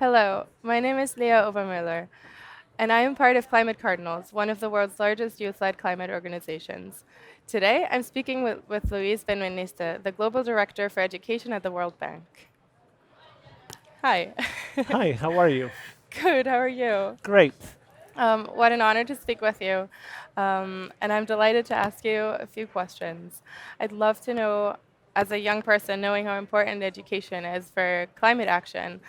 Hello, my name is Leah Obermüller, and I am part of Climate Cardinals, one of the world's largest youth led climate organizations. Today, I'm speaking with Luis Benveniste, the Global Director for Education at the World Bank. Hi. Hi, how are you? Good, how are you? Great. What an honor to speak with you. And I'm delighted to ask you a few questions. I'd love to know, as a young person, knowing how important education is for climate action,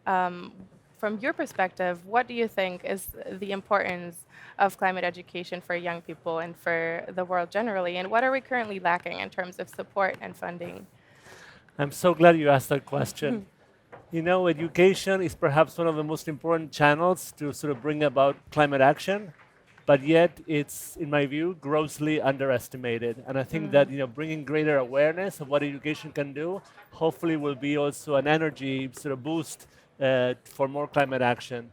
um, from your perspective, what do you think is the importance of climate education for young people and for the world generally? And what are we currently lacking in terms of support and funding? I'm so glad you asked that question. You know, education is perhaps one of the most important channels to sort of bring about climate action, but yet it's, in my view, grossly underestimated. And I think that, bringing greater awareness of what education can do, hopefully will be also an energy sort of boost for more climate action.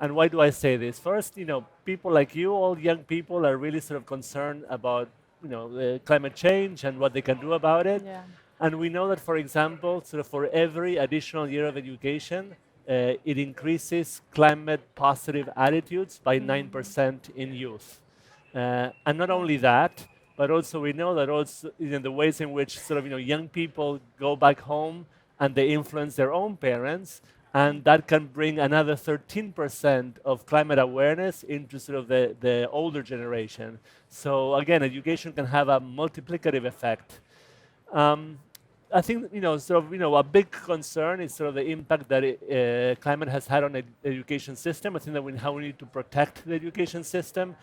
And why do I say this? First, people like you, all young people, are really sort of concerned about, climate change and what they can do about it. Yeah. And we know that, for example, sort of for every additional year of education, it increases climate positive attitudes by Mm. 9% in youth. And not Wow. only that, but also we know that also the ways in which sort of young people go back home and they influence their own parents, and that can bring another 13% of climate awareness into sort of the older generation. So again, education can have a multiplicative effect. Um, I think a big concern is sort of the impact that climate has had on the education system. I think that how we need to protect the education system.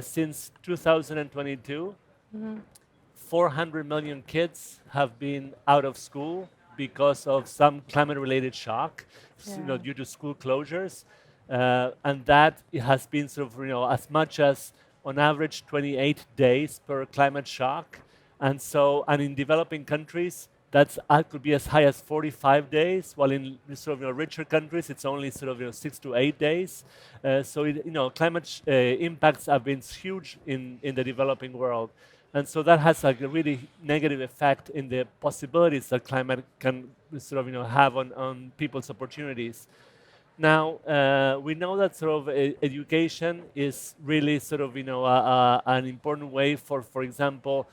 Since 2022, Mhm. 400 million kids have been out of school because of some climate-related shock, Yeah. due to school closures, and that it has been sort of as much as on average 28 days per climate shock, and in developing countries that could be as high as 45 days, while in sort of richer countries it's only sort of 6 to 8 days. So climate impacts have been huge in the developing world. And so that has like a really negative effect in the possibilities that climate can sort of have on people's opportunities. Now we know that sort of education is really sort of an important way for example,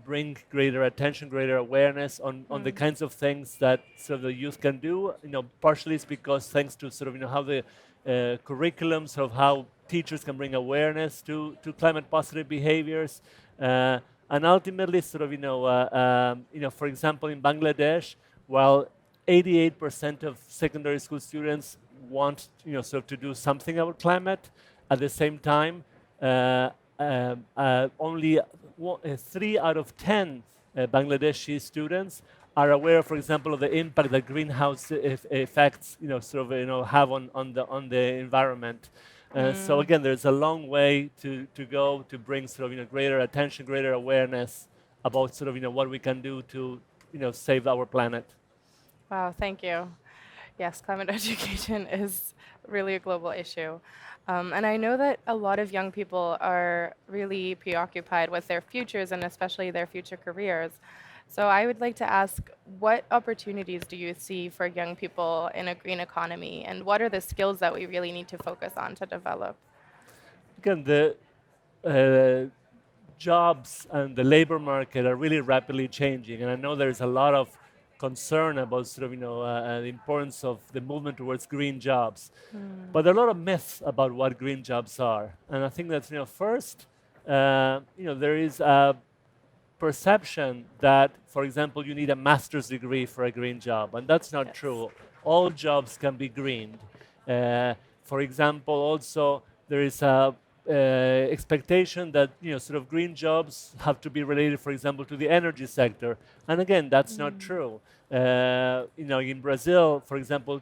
bring greater attention, greater awareness on the Mm. kinds of things that sort of the youth can do. Partially it's because thanks to sort of how the curriculums of how teachers can bring awareness to climate positive behaviors, uh, and ultimately sort of for example in Bangladesh, while 88% of secondary school students want sort of to do something about climate, at the same time only 3 out of 10 Bangladeshi students are aware, for example, of the impact that greenhouse effects, sort of, have on the environment. So Mm. again, there's a long way to go to bring sort of, greater attention, greater awareness about sort of, what we can do to, save our planet. Wow, thank you. Yes, climate education is really a global issue. And I know that a lot of young people are really preoccupied with their futures and especially their future careers. So I would like to ask, what opportunities do you see for young people in a green economy? And what are the skills that we really need to focus on to develop? Again, the uh, jobs and the labor market are really rapidly changing, and I know there's a lot of concern about sort of the importance of the movement towards green jobs. Mm. But there are a lot of myths about what green jobs are, and I think that first, there is a perception that, for example, you need a master's degree for a green job, and that's not Yes. true. All jobs can be greened. For example, also there is a expectation that sort of green jobs have to be related, for example, to the energy sector, and again, that's not Mm. true. In Brazil, for example.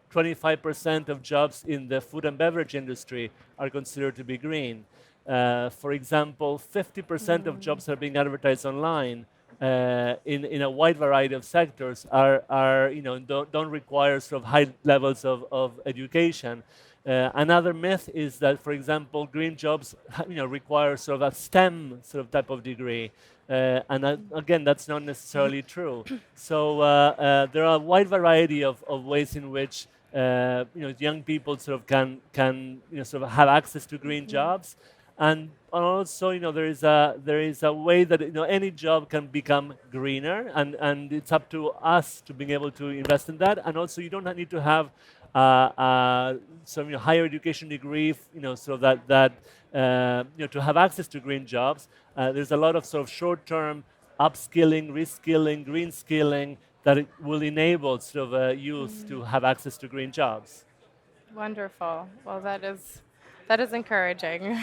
25% of jobs in the food and beverage industry are considered to be green. For example, 50% of Mm. jobs that are being advertised online in a wide variety of sectors are don't require sort of high levels of education. Another myth is that, for example, green jobs require sort of a STEM sort of type of degree. Again, that's not necessarily true. So there are a wide variety of ways in which young people sort of can sort of have access to green jobs, and also there is a way that any job can become greener, and it's up to us to being able to invest in that. And also, you don't need to have some higher education degree, so that to have access to green jobs. There's a lot of sort of short-term upskilling, reskilling, green skilling that it will enable sort of youth to have access to green jobs. Wonderful. Well, that is encouraging.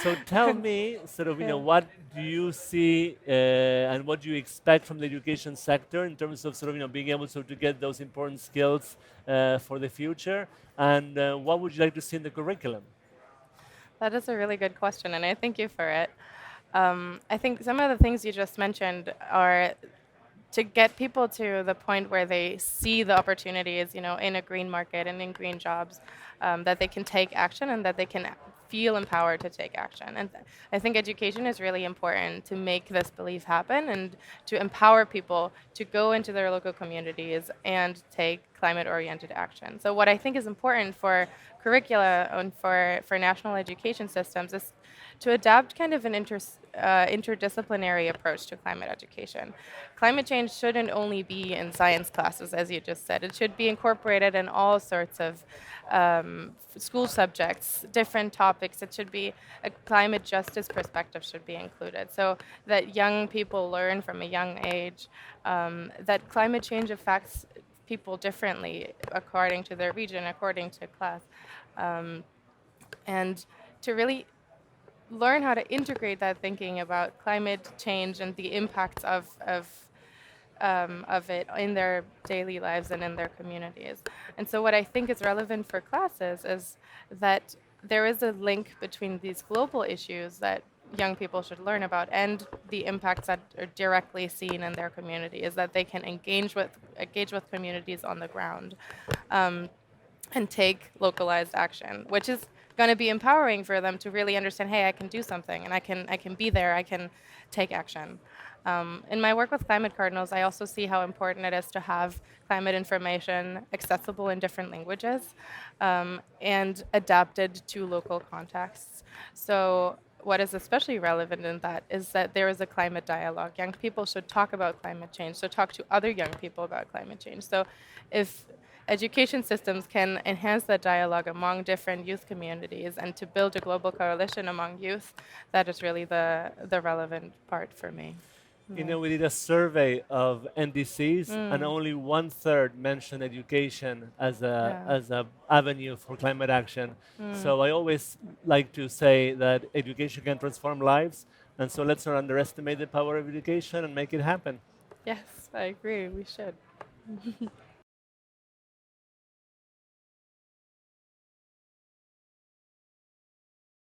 So tell me, sort of, Yeah. what do you see and what do you expect from the education sector in terms of sort of, being able to get those important skills for the future? And what would you like to see in the curriculum? That is a really good question, and I thank you for it. I think some of the things you just mentioned are to get people to the point where they see the opportunities, in a green market and in green jobs, that they can take action and that they can feel empowered to take action. And I think education is really important to make this belief happen and to empower people to go into their local communities and take climate-oriented action. So what I think is important for curricula and for national education systems is to adapt kind of an interdisciplinary approach to climate education. Climate change shouldn't only be in science classes, as you just said. It should be incorporated in all sorts of school subjects, different topics. It should be a climate justice perspective should be included, so that young people learn from a young age that climate change affects people differently according to their region, according to class, um, and to really learn how to integrate that thinking about climate change and the impacts of it in their daily lives and in their communities. And so, what I think is relevant for classes is that there is a link between these global issues that young people should learn about and the impacts that are directly seen in their community, is that they can engage with communities on the ground. Um, and take localized action, which is going to be empowering for them to really understand, hey, I can do something, and I can be there, I can take action. In my work with Climate Cardinals, I also see how important it is to have climate information accessible in different languages and adapted to local contexts. So what is especially relevant in that is that there is a climate dialogue. Young people should talk about climate change, so talk to other young people about climate change. So if education systems can enhance that dialogue among different youth communities and to build a global coalition among youth, that is really the relevant part for me. Yeah. We did a survey of NDCs, and Mm, only one-third mentioned education as a yeah. as a avenue for climate action. Mm, So I always like to say that education can transform lives, and so let's not underestimate the power of education and make it happen. yes, I agree. We should.